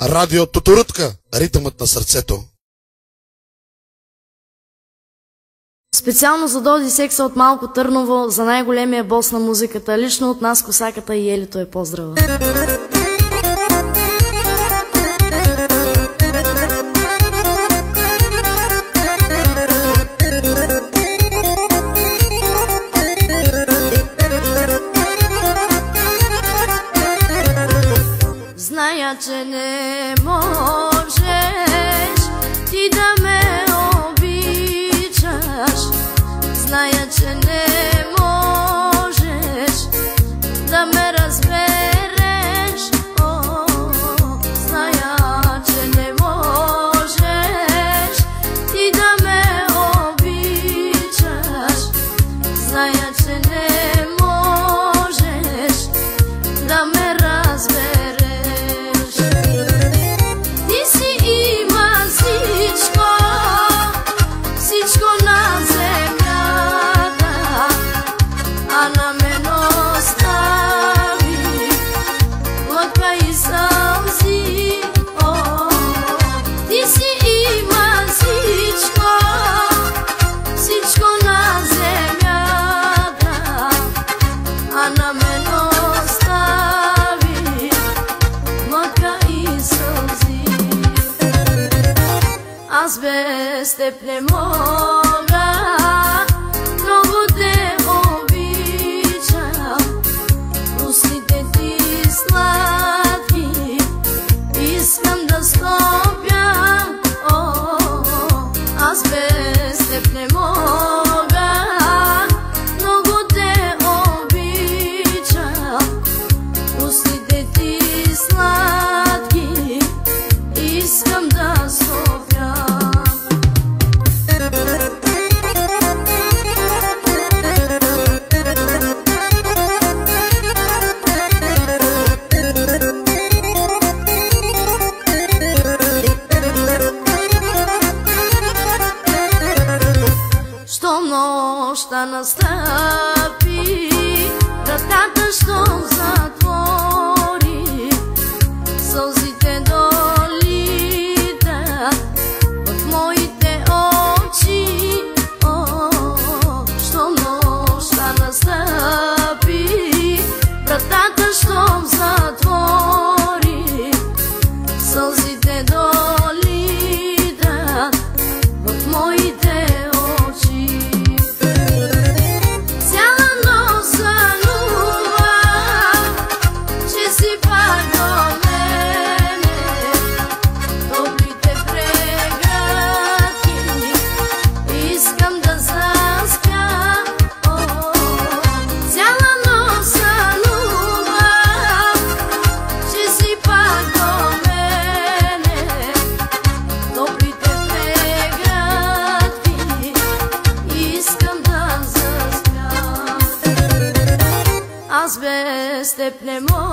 Радио Тоторутка, ритъмът на сърцето. Специално за Доди Секса от Малко Търново, за най-големия бос на музиката, лично от нас Косаката и Елито е поздрава. Зная, че не можеш ти да ме обичаш. Зная, че не можеш да ме разбереш. Зная, че не можеш ти да ме обичаш. Зная, че не можеш да ме разбереш. Аз без теб не мога, много те обичам. Устните ти сладки, искам да стопя. Аз без теб не мога, много те обичам. Устните ти сладки, искам да стопя. Щом нощта настъпи, вратата щом затвори, сълзите долитат от моите очи. Щом нощта настъпи, вратата щом затвори, сълзите долитат от моите очи. Цяла нощ сънувам, че си пак до мене, топлите прегръдки искам да заспя. Цяла нощ сънувам, че си пак до мене, топлите прегръдки искам да заспя. Аз без теб не мога.